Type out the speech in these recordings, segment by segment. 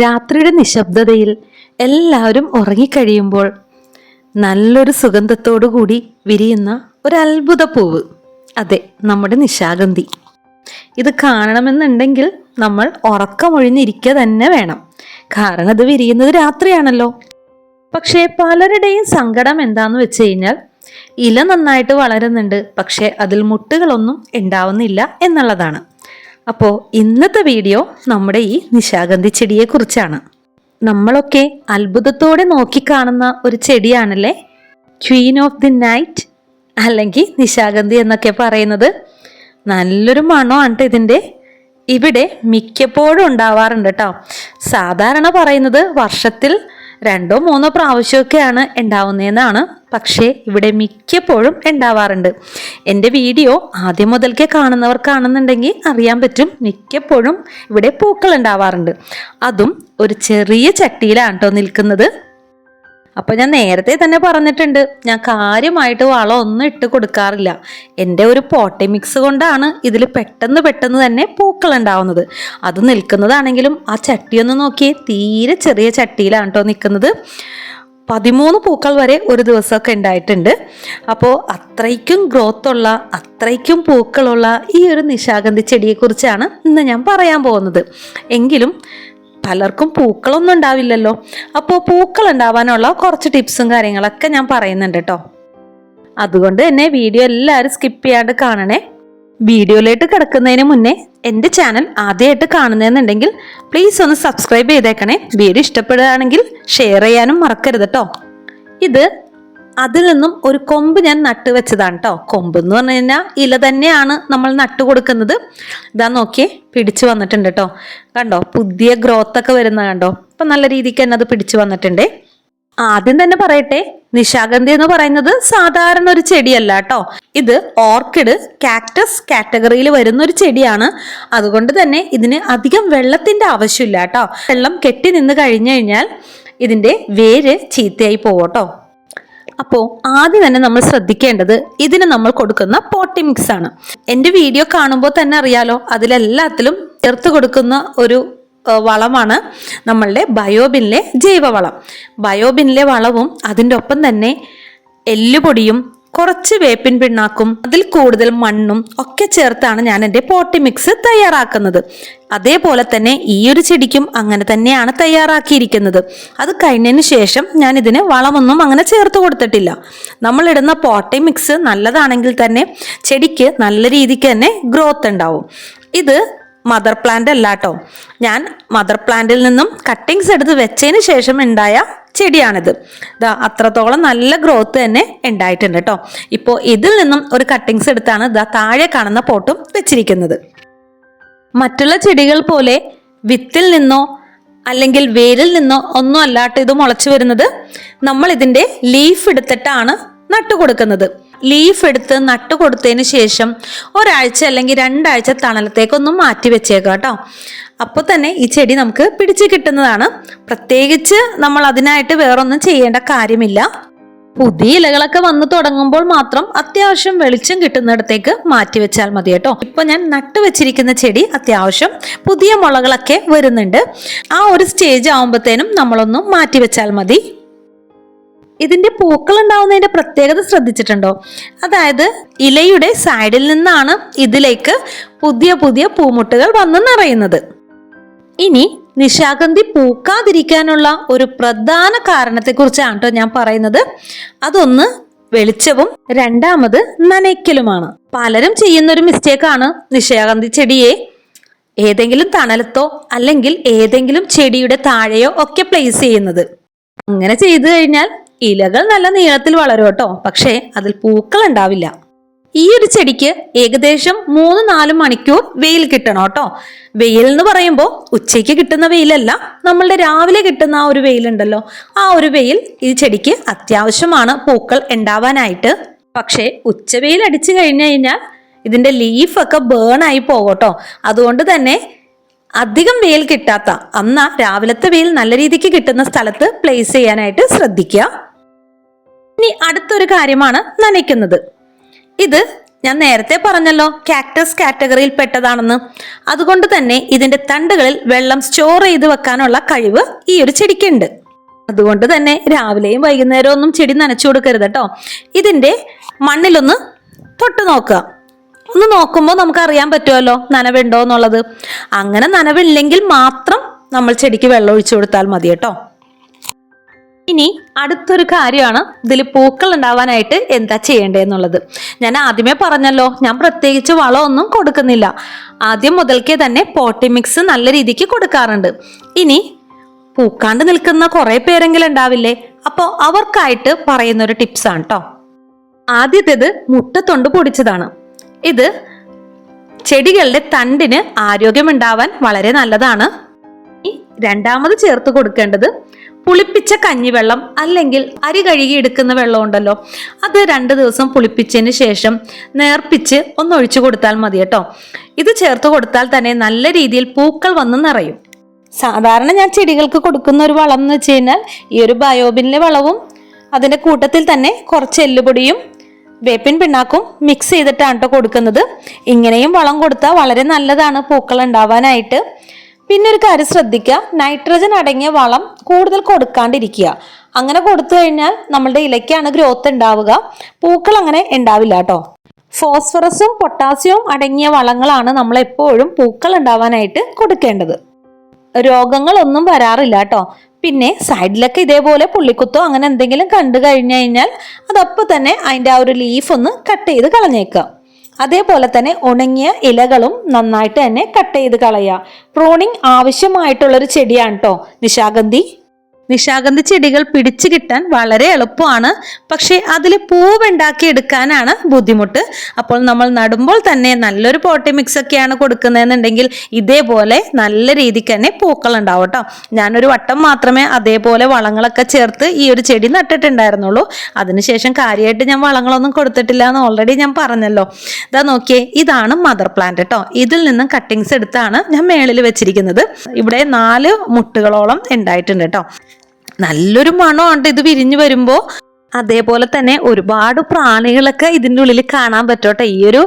രാത്രിയുടെ നിശബ്ദതയിൽ എല്ലാവരും ഉറങ്ങിക്കഴിയുമ്പോൾ നല്ലൊരു സുഗന്ധത്തോടു കൂടി വിരിയുന്ന ഒരു അത്ഭുത പൂവ്, അതെ, നമ്മുടെ നിശാഗന്ധി. ഇത് കാണണമെന്നുണ്ടെങ്കിൽ നമ്മൾ ഉറക്കമൊഴിഞ്ഞിരിക്കുക തന്നെ വേണം. കാരണം ഇത് വിരിയുന്നത് രാത്രിയാണല്ലോ. പക്ഷേ പലരുടെയും സങ്കടം എന്താന്ന് വെച്ച് കഴിഞ്ഞാൽ ഇല നന്നായിട്ട് വളരുന്നുണ്ട്, പക്ഷെ അതിൽ മുട്ടുകളൊന്നും ഉണ്ടാവുന്നില്ല എന്നുള്ളതാണ്. അപ്പോൾ ഇന്നത്തെ വീഡിയോ നമ്മുടെ ഈ നിശാഗന്ധി ചെടിയെ കുറിച്ചാണ്. നമ്മളൊക്കെ അത്ഭുതത്തോടെ നോക്കിക്കാണുന്ന ഒരു ചെടിയാണല്ലേ ക്വീൻ ഓഫ് ദി നൈറ്റ്, അല്ലെങ്കിൽ നിശാഗന്ധി എന്നൊക്കെ പറയുന്നത്. നല്ലൊരു മണമാണ് ഇതിൻ്റെ. ഇവിടെ മിക്കപ്പോഴും ഉണ്ടാവാറുണ്ട് കേട്ടോ. സാധാരണ പറയുന്നത് വർഷത്തിൽ 2-3 പ്രാവശ്യമൊക്കെയാണ് ഉണ്ടാവുന്നതെന്നാണ്. പക്ഷേ ഇവിടെ മിക്കപ്പോഴും ഉണ്ടാവാറുണ്ട്. എൻ്റെ വീഡിയോ ആദ്യം മുതൽക്കേ കാണുന്നവർക്കാണെന്നുണ്ടെങ്കിൽ അറിയാൻ പറ്റും, മിക്കപ്പോഴും ഇവിടെ പൂക്കൾ ഉണ്ടാവാറുണ്ട്. അതും ഒരു ചെറിയ ചട്ടിയിലാണ് കേട്ടോ നിൽക്കുന്നത്. അപ്പോൾ ഞാൻ നേരത്തെ തന്നെ പറഞ്ഞിട്ടുണ്ട്, ഞാൻ കാര്യമായിട്ട് വളം ഒന്നും ഇട്ട് കൊടുക്കാറില്ല. എൻ്റെ ഒരു പോട്ടി മിക്സ് കൊണ്ടാണ് ഇതിൽ പെട്ടെന്ന് തന്നെ പൂക്കൾ ഉണ്ടാവുന്നത്. അത് നിൽക്കുന്നതാണെങ്കിലും ആ ചട്ടിയൊന്ന് നോക്കിയേ, തീരെ ചെറിയ ചട്ടിയിലാണ് കേട്ടോ നിൽക്കുന്നത്. 13 പൂക്കൾ വരെ ഒരു ദിവസമൊക്കെ ഉണ്ടായിട്ടുണ്ട്. അപ്പോൾ അത്രയ്ക്കും ഗ്രോത്തുള്ള, അത്രയ്ക്കും പൂക്കളുള്ള ഈ ഒരു നിശാഗന്ധി ചെടിയെക്കുറിച്ചാണ് ഇന്ന് ഞാൻ പറയാൻ പോകുന്നത്. എങ്കിലും പലർക്കും പൂക്കളൊന്നും ഉണ്ടാവില്ലല്ലോ. അപ്പോൾ പൂക്കൾ ഉണ്ടാവാനുള്ള കുറച്ച് ടിപ്സും കാര്യങ്ങളൊക്കെ ഞാൻ പറയുന്നുണ്ട് കേട്ടോ. അതുകൊണ്ട് തന്നെ വീഡിയോ എല്ലാവരും സ്കിപ്പ് ചെയ്യാണ്ട് കാണണേ. വീഡിയോയിലേക്ക് കിടക്കുന്നതിന് മുന്നേ എൻ്റെ ചാനൽ ആദ്യമായിട്ട് കാണുന്നതെന്നുണ്ടെങ്കിൽ പ്ലീസ് ഒന്ന് സബ്സ്ക്രൈബ് ചെയ്തേക്കണേ. വീഡിയോ ഇഷ്ടപ്പെടുകയാണെങ്കിൽ ഷെയർ ചെയ്യാനും മറക്കരുത് കേട്ടോ. ഇത് അതിൽ നിന്നും ഒരു കൊമ്പ് ഞാൻ നട്ടു വെച്ചതാണ് കേട്ടോ. കൊമ്പ് എന്ന് പറഞ്ഞു കഴിഞ്ഞാൽ ഇല തന്നെയാണ് നമ്മൾ നട്ടു കൊടുക്കുന്നത്. ഇതാ നോക്കിയേ, പിടിച്ചു വന്നിട്ടുണ്ട് കേട്ടോ. കണ്ടോ, പുതിയ ഗ്രോത്ത് ഒക്കെ വരുന്ന കണ്ടോ. അപ്പം നല്ല രീതിക്ക് തന്നെ അത് പിടിച്ചു വന്നിട്ടുണ്ട്. ആദ്യം തന്നെ പറയട്ടെ, നിശാഗന്ധി എന്ന് പറയുന്നത് സാധാരണ ഒരു ചെടിയല്ല കേട്ടോ. ഇത് ഓർക്കിഡ്, കാക്ടസ് കാറ്റഗറിയിൽ വരുന്ന ഒരു ചെടിയാണ്. അതുകൊണ്ട് തന്നെ ഇതിന് അധികം വെള്ളത്തിന്റെ ആവശ്യമില്ല കേട്ടോ. വെള്ളം കെട്ടി നിന്ന് കഴിഞ്ഞു കഴിഞ്ഞാൽ ഇതിന്റെ വേര് ചീത്തയായി പോവട്ടോ. അപ്പോൾ ആദ്യം തന്നെ നമ്മൾ ശ്രദ്ധിക്കേണ്ടത് ഇതിന് നമ്മൾ കൊടുക്കുന്ന പോട്ടി മിക്സ് ആണ്. എൻ്റെ വീഡിയോ കാണുമ്പോൾ തന്നെ അറിയാലോ, അതിലെല്ലാത്തിലും ചേർത്ത് കൊടുക്കുന്ന ഒരു വളമാണ് നമ്മളുടെ ബയോബിനിലെ ജൈവവളം. ബയോബിനിലെ വളവും അതിൻ്റെ ഒപ്പം തന്നെ എല്ലുപൊടിയും കുറച്ച് വേപ്പിൻ പിണ്ണാക്കും അതിൽ കൂടുതൽ മണ്ണും ഒക്കെ ചേർത്താണ് ഞാൻ എൻ്റെ പോട്ടി മിക്സ് തയ്യാറാക്കുന്നത്. അതേപോലെ തന്നെ ഈ ഒരു ചെടിക്കും അങ്ങനെ തന്നെയാണ് തയ്യാറാക്കിയിരിക്കുന്നത്. അത് കഴിഞ്ഞതിന് ശേഷം ഞാൻ ഇതിന് വളമൊന്നും അങ്ങനെ ചേർത്ത് കൊടുത്തിട്ടില്ല. നമ്മളിടുന്ന പോട്ടി മിക്സ് നല്ലതാണെങ്കിൽ തന്നെ ചെടിക്ക് നല്ല രീതിക്ക് തന്നെ ഗ്രോത്ത് ഉണ്ടാവും. ഇത് മദർ പ്ലാന്റ് അല്ല കേട്ടോ. ഞാൻ മദർ പ്ലാന്റിൽ നിന്നും കട്ടിങ്സ് എടുത്ത് വെച്ചതിന് ശേഷം ഉണ്ടായ ചെടിയാണിത്. ഇതാ അത്രത്തോളം നല്ല ഗ്രോത്ത് തന്നെ ഉണ്ടായിട്ടുണ്ട് കേട്ടോ. ഇപ്പോൾ ഇതിൽ നിന്നും ഒരു കട്ടിങ്സ് എടുത്താണ് ഇതാ താഴെ കാണുന്ന പോട്ടും വെച്ചിരിക്കുന്നത്. മറ്റുള്ള ചെടികൾ പോലെ വിത്തിൽ നിന്നോ അല്ലെങ്കിൽ വേരിൽ നിന്നോ ഒന്നും അല്ലാട്ട് ഇത് മുളച്ചു വരുന്നത്. നമ്മൾ ഇതിൻ്റെ ലീഫ് എടുത്തിട്ടാണ് നട്ടു കൊടുക്കുന്നത്. ലീഫ് എടുത്ത് നട്ടു കൊടുത്തതിന് ശേഷം ഒരാഴ്ച അല്ലെങ്കിൽ 2 ആഴ്ച തണലത്തേക്കൊന്നും മാറ്റി വെച്ചേക്കാം കേട്ടോ. അപ്പോൾ തന്നെ ഈ ചെടി നമുക്ക് പിടിച്ച് കിട്ടുന്നതാണ്. പ്രത്യേകിച്ച് നമ്മൾ അതിനായിട്ട് വേറൊന്നും ചെയ്യേണ്ട കാര്യമില്ല. പുതിയ ഇലകളൊക്കെ വന്ന് തുടങ്ങുമ്പോൾ മാത്രം അത്യാവശ്യം വെളിച്ചം കിട്ടുന്നിടത്തേക്ക് മാറ്റി വെച്ചാൽ മതി കേട്ടോ. ഇപ്പൊ ഞാൻ നട്ടു വെച്ചിരിക്കുന്ന ചെടി അത്യാവശ്യം പുതിയ മുളകളൊക്കെ വരുന്നുണ്ട്. ആ ഒരു സ്റ്റേജ് ആവുമ്പോഴത്തേനും നമ്മളൊന്ന് മാറ്റി വെച്ചാൽ മതി. ഇതിന്റെ പൂക്കൾ ഉണ്ടാവുന്നതിന്റെ പ്രത്യേകത ശ്രദ്ധിച്ചിട്ടുണ്ടോ? അതായത് ഇലയുടെ സൈഡിൽ നിന്നാണ് ഇതിലേക്ക് പുതിയ പൂമുട്ടുകൾ വന്ന് നിറയുന്നത്. ഇനി നിശാഗന്ധി പൂക്കാതിരിക്കാനുള്ള ഒരു പ്രധാന കാരണത്തെക്കുറിച്ചാണ് കേട്ടോ ഞാൻ പറയുന്നത്. അതൊന്ന് വെളിച്ചവും രണ്ടാമത് നനയ്ക്കലുമാണ്. പലരും ചെയ്യുന്ന ഒരു മിസ്റ്റേക്കാണ് നിശാഗന്ധി ചെടിയെ ഏതെങ്കിലും തണലത്തോ അല്ലെങ്കിൽ ഏതെങ്കിലും ചെടിയുടെ താഴെയോ ഒക്കെ പ്ലേസ് ചെയ്യുന്നത്. അങ്ങനെ ചെയ്തു കഴിഞ്ഞാൽ ഇലകൾ നല്ല നീളത്തിൽ വളരും കേട്ടോ, പക്ഷേ അതിൽ പൂക്കൾ ഉണ്ടാവില്ല. ഈ ഒരു ചെടിക്ക് ഏകദേശം 3-4 മണിക്കൂർ വെയിൽ കിട്ടണം കേട്ടോ. വെയിൽ എന്ന് പറയുമ്പോൾ ഉച്ചയ്ക്ക് കിട്ടുന്ന വെയിലല്ല, നമ്മളുടെ രാവിലെ കിട്ടുന്ന ആ ഒരു വെയിലുണ്ടല്ലോ, ആ ഒരു വെയിൽ ഈ ചെടിക്ക് അത്യാവശ്യമാണ് പൂക്കൾ ഉണ്ടാവാനായിട്ട്. പക്ഷേ ഉച്ചവെയിൽ അടിച്ചു കഴിഞ്ഞു കഴിഞ്ഞാൽ ഇതിന്റെ ലീഫൊക്കെ ബേൺ ആയി പോകട്ടോ. അതുകൊണ്ട് തന്നെ അധികം വെയിൽ കിട്ടാത്ത രാവിലത്തെ വെയിൽ നല്ല രീതിക്ക് കിട്ടുന്ന സ്ഥലത്ത് പ്ലേസ് ചെയ്യാനായിട്ട് ശ്രദ്ധിക്കുക. ഇനി അടുത്തൊരു കാര്യമാണ് നനയ്ക്കുന്നത്. ഇത് ഞാൻ നേരത്തെ പറഞ്ഞല്ലോ കാക്ടസ് കാറ്റഗറിയിൽ പെട്ടതാണെന്ന്. അതുകൊണ്ട് തന്നെ ഇതിന്റെ തണ്ടുകളിൽ വെള്ളം സ്റ്റോർ ചെയ്ത് വെക്കാനുള്ള കഴിവ് ഈ ഒരു ചെടിക്കുണ്ട്. അതുകൊണ്ട് തന്നെ രാവിലെയും വൈകുന്നേരവും ഒന്നും ചെടി നനച്ചു കൊടുക്കരുത് കേട്ടോ. ഇതിന്റെ മണ്ണിലൊന്ന് തൊട്ട് നോക്കുക. ഒന്ന് നോക്കുമ്പോൾ നമുക്ക് അറിയാൻ പറ്റുമല്ലോ നനവുണ്ടോ എന്നുള്ളത്. അങ്ങനെ നനവില്ലെങ്കിൽ മാത്രം നമ്മൾ ചെടിക്ക് വെള്ളം ഒഴിച്ചു കൊടുത്താൽ മതി കേട്ടോ. ഇനി അടുത്തൊരു കാര്യമാണ് ഇതിൽ പൂക്കൾ ഉണ്ടാവാനായിട്ട് എന്താ ചെയ്യേണ്ടതെന്നുള്ളത്. ഞാൻ ആദ്യമേ പറഞ്ഞല്ലോ, ഞാൻ പ്രത്യേകിച്ച് വളമൊന്നും കൊടുക്കുന്നില്ല. ആദ്യം മുതൽക്കേ തന്നെ പോട്ടി മിക്സ് നല്ല രീതിക്ക് കൊടുക്കാറുണ്ട്. ഇനി പൂക്കാണ്ട് നിൽക്കുന്ന കുറെ പേരെങ്കിലും ഉണ്ടാവില്ലേ, അപ്പോൾ അവർക്കായിട്ട് പറയുന്നൊരു ടിപ്സാണ് കേട്ടോ. ആദ്യത്തേത് മുട്ടത്തൊണ്ട് പൊടിച്ചതാണ്. ഇത് ചെടികളുടെ തണ്ടിന് ആരോഗ്യമുണ്ടാവാൻ വളരെ നല്ലതാണ്. രണ്ടാമത് ചേർത്ത് കൊടുക്കേണ്ടത് പുളിപ്പിച്ച കഞ്ഞിവെള്ളം അല്ലെങ്കിൽ അരി കഴുകി എടുക്കുന്ന വെള്ളം ഉണ്ടല്ലോ, അത് 2 ദിവസം പുളിപ്പിച്ചതിന് ശേഷം നേർപ്പിച്ച് ഒന്ന് ഒഴിച്ചു കൊടുത്താൽ മതി കേട്ടോ. ഇത് ചേർത്ത് കൊടുത്താൽ തന്നെ നല്ല രീതിയിൽ പൂക്കൾ വന്ന് നിറയും. സാധാരണ ഞാൻ ചെടികൾക്ക് കൊടുക്കുന്ന ഒരു വളം എന്ന് വെച്ച് കഴിഞ്ഞാൽ ഈ ഒരു ബയോബിനിലെ വളവും അതിൻ്റെ കൂട്ടത്തിൽ തന്നെ കുറച്ച് എല്ലുപൊടിയും വേപ്പിൻ പിണ്ണാക്കും മിക്സ് ചെയ്തിട്ടാണ് കേട്ടോ കൊടുക്കുന്നത്. ഇങ്ങനെയും വളം കൊടുത്താൽ വളരെ നല്ലതാണ് പൂക്കൾ ഉണ്ടാവാനായിട്ട്. പിന്നെ ഒരു കാര്യം ശ്രദ്ധിക്കുക, നൈട്രജൻ അടങ്ങിയ വളം കൂടുതൽ കൊടുക്കാണ്ടിരിക്കുക. അങ്ങനെ കൊടുത്തു കഴിഞ്ഞാൽ നമ്മളുടെ ഇലയ്ക്കാണ് ഗ്രോത്ത് ഉണ്ടാവുക, പൂക്കൾ അങ്ങനെ ഉണ്ടാവില്ല കേട്ടോ. ഫോസ്ഫറസും പൊട്ടാസ്യവും അടങ്ങിയ വളങ്ങളാണ് നമ്മൾ എപ്പോഴും പൂക്കൾ ഉണ്ടാവാനായിട്ട് കൊടുക്കേണ്ടത്. രോഗങ്ങളൊന്നും വരാറില്ല കേട്ടോ. പിന്നെ സൈഡിലൊക്കെ ഇതേപോലെ പുള്ളിക്കുത്തോ അങ്ങനെ എന്തെങ്കിലും കണ്ടു കഴിഞ്ഞു കഴിഞ്ഞാൽ അതപ്പോൾ തന്നെ അതിൻ്റെ ആ ഒരു ലീഫ് ഒന്ന് കട്ട് ചെയ്ത് കളഞ്ഞേക്കുക. അതേപോലെ തന്നെ ഉണങ്ങിയ ഇലകളും നന്നായിട്ട് തന്നെ കട്ട് ചെയ്ത് കളയുക. പ്രൂണിങ് ആവശ്യമായിട്ടുള്ളൊരു ചെടിയാണ് കേട്ടോ നിശാഗന്ധി. നിശാഗന്ധി ചെടികൾ പിടിച്ചു കിട്ടാൻ വളരെ എളുപ്പമാണ്, പക്ഷെ അതിൽ പൂവുണ്ടാക്കി എടുക്കാനാണ് ബുദ്ധിമുട്ട്. അപ്പോൾ നമ്മൾ നടുമ്പോൾ തന്നെ നല്ലൊരു പോട്ടി മിക്സ് ഒക്കെയാണ് കൊടുക്കുന്നതെന്നുണ്ടെങ്കിൽ ഇതേപോലെ നല്ല രീതിക്ക് തന്നെ പൂക്കൾ ഉണ്ടാവും കേട്ടോ. ഞാനൊരു വട്ടം മാത്രമേ അതേപോലെ വളങ്ങളൊക്കെ ചേർത്ത് ഈ ഒരു ചെടി നട്ടിട്ടുണ്ടായിരുന്നുള്ളൂ. അതിനുശേഷം കാര്യമായിട്ട് ഞാൻ വളങ്ങളൊന്നും കൊടുത്തിട്ടില്ല എന്ന് ഓൾറെഡി ഞാൻ പറഞ്ഞല്ലോ. ഇതാ നോക്കിയേ, ഇതാണ് മദർ പ്ലാന്റ് കേട്ടോ. ഇതിൽ നിന്നും കട്ടിങ്സ് എടുത്താണ് ഞാൻ മേളിൽ വെച്ചിരിക്കുന്നത്. ഇവിടെ 4 മുട്ടുകളോളം ഉണ്ടായിട്ടുണ്ട് കേട്ടോ. നല്ലൊരു മണമുണ്ട് ഇത് വിരിഞ്ഞു വരുമ്പോൾ. അതേപോലെ തന്നെ ഒരുപാട് പ്രാണികളൊക്കെ ഇതിൻ്റെ ഉള്ളിൽ കാണാൻ പറ്റോട്ടെ. ഈ ഒരു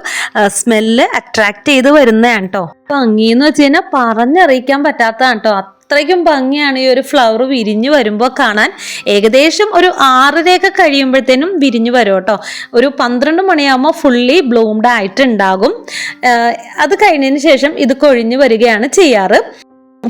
സ്മെല്ല് അട്രാക്ട് ചെയ്ത് വരുന്നതാണ് കേട്ടോ. ഭംഗിന്ന് വെച്ച് കഴിഞ്ഞാൽ പറഞ്ഞറിയിക്കാൻ പറ്റാത്തതാണ് കേട്ടോ. അത്രയ്ക്കും ഭംഗിയാണ് ഈ ഒരു ഫ്ലവർ വിരിഞ്ഞു വരുമ്പോൾ കാണാൻ. ഏകദേശം ഒരു 6:30 കഴിയുമ്പോഴത്തേനും വിരിഞ്ഞു വരും കേട്ടോ. ഒരു 12 മണിയാകുമ്പോൾ ഫുള്ളി ബ്ലൂംഡ് ആയിട്ടുണ്ടാകും. അത് കഴിഞ്ഞതിന് ശേഷം ഇത് കൊഴിഞ്ഞു വരികയാണ് ചെയ്യാറ്.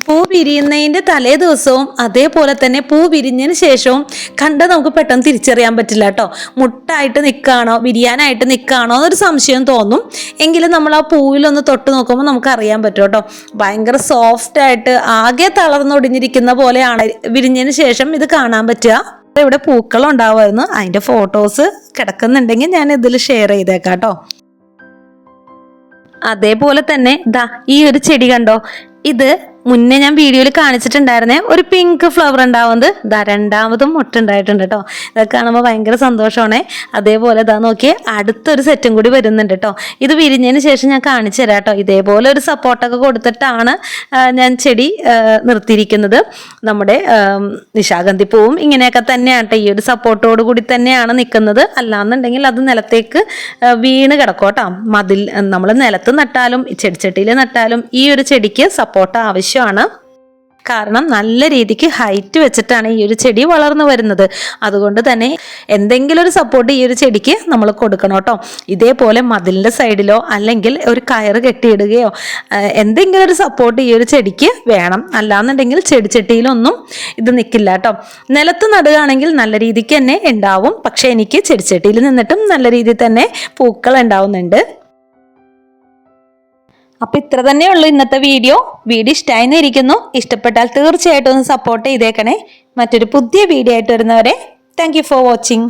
പൂ വിരിയുന്നതിൻ്റെ തലേ ദിവസവും അതേപോലെ തന്നെ പൂ വിരിഞ്ഞതിന് ശേഷവും കണ്ടാൽ നമുക്ക് പെട്ടെന്ന് തിരിച്ചറിയാൻ പറ്റില്ല കേട്ടോ. മുട്ടായിട്ട് നിൽക്കുകയാണോ വിരിയാനായിട്ട് നിൽക്കുകയാണോ എന്നൊരു സംശയം തോന്നും. എങ്കിലും നമ്മൾ ആ പൂവിലൊന്ന് തൊട്ട് നോക്കുമ്പോൾ നമുക്ക് അറിയാൻ പറ്റും കേട്ടോ. ഭയങ്കര സോഫ്റ്റ് ആയിട്ട് ആകെ തളർന്നൊടിഞ്ഞിരിക്കുന്ന പോലെയാണ് വിരിഞ്ഞതിന് ശേഷം ഇത് കാണാൻ പറ്റുക. ഇവിടെ പൂക്കൾ ഉണ്ടാവുമായിരുന്നു. അതിൻ്റെ ഫോട്ടോസ് കിടക്കുന്നുണ്ടെങ്കിൽ ഞാൻ ഇതിൽ ഷെയർ ചെയ്തേക്കാം കേട്ടോ. അതേപോലെ തന്നെ ദാ ഈ ഒരു ചെടി കണ്ടോ, ഇത് മുന്നേ ഞാൻ വീഡിയോയിൽ കാണിച്ചിട്ടുണ്ടായിരുന്നേ ഒരു പിങ്ക് ഫ്ലവർ ഉണ്ടാവുന്നത്. ഇതാ 2ാമതും മുട്ടുണ്ടായിട്ടുണ്ട് കേട്ടോ. ഇതൊക്കെ കാണുമ്പോൾ ഭയങ്കര സന്തോഷമാണേ. അതേപോലെ ഇതാ നോക്കിയേ, അടുത്തൊരു സെറ്റും കൂടി വരുന്നുണ്ട് കേട്ടോ. ഇത് വിരിഞ്ഞതിന് ശേഷം ഞാൻ കാണിച്ചു തരാം കേട്ടോ. ഇതേപോലെ ഒരു സപ്പോർട്ടൊക്കെ കൊടുത്തിട്ടാണ് ഞാൻ ചെടി നിർത്തിയിരിക്കുന്നത്. നമ്മുടെ നിശാഗന്ധി പൂവും ഇങ്ങനെയൊക്കെ തന്നെയാണ് കേട്ടോ. ഈ ഒരു സപ്പോർട്ടോട് കൂടി തന്നെയാണ് നിൽക്കുന്നത്. അല്ലാന്നുണ്ടെങ്കിൽ അത് നിലത്തേക്ക് വീണ് കിടക്കും കേട്ടോ. മതിൽ നമ്മൾ നിലത്ത് നട്ടാലും ചെടിച്ചട്ടിയിൽ നട്ടാലും ഈ ഒരു ചെടിക്ക് സപ്പോർട്ട് ആവശ്യമാണ്. കാരണം നല്ല രീതിക്ക് ഹൈറ്റ് വെച്ചിട്ടാണ് ഈ ഒരു ചെടി വളർന്നു വരുന്നത്. അതുകൊണ്ട് തന്നെ എന്തെങ്കിലും ഒരു സപ്പോർട്ട് ഈ ഒരു ചെടിക്ക് നമ്മൾ കൊടുക്കണം കേട്ടോ. ഇതേപോലെ മതിലിൻ്റെ സൈഡിലോ അല്ലെങ്കിൽ ഒരു കയറ് കെട്ടിയിടുകയോ എന്തെങ്കിലും ഒരു സപ്പോർട്ട് ഈ ഒരു ചെടിക്ക് വേണം. അല്ലാന്നുണ്ടെങ്കിൽ ചെടിച്ചട്ടിയിലൊന്നും ഇത് നിൽക്കില്ല കേട്ടോ. നിലത്ത് നടുകയാണെങ്കിൽ നല്ല രീതിക്ക് തന്നെ ഉണ്ടാവും. പക്ഷെ എനിക്ക് ചെടിച്ചട്ടിയിൽ നിന്നിട്ടും നല്ല രീതിയിൽ തന്നെ പൂക്കൾ ഉണ്ടാവുന്നുണ്ട്. അപ്പോൾ ഇത്ര തന്നെയുള്ളൂ ഇന്നത്തെ വീഡിയോ. ഇഷ്ടമായെന്ന് ഇരിക്കുന്നു. ഇഷ്ടപ്പെട്ടാൽ തീർച്ചയായിട്ടും ഒന്ന് സപ്പോർട്ട് ചെയ്തേക്കണേ. മറ്റൊരു പുതിയ വീഡിയോ ആയിട്ട് വരുന്നവരെ താങ്ക് യു ഫോർ വാച്ചിങ്.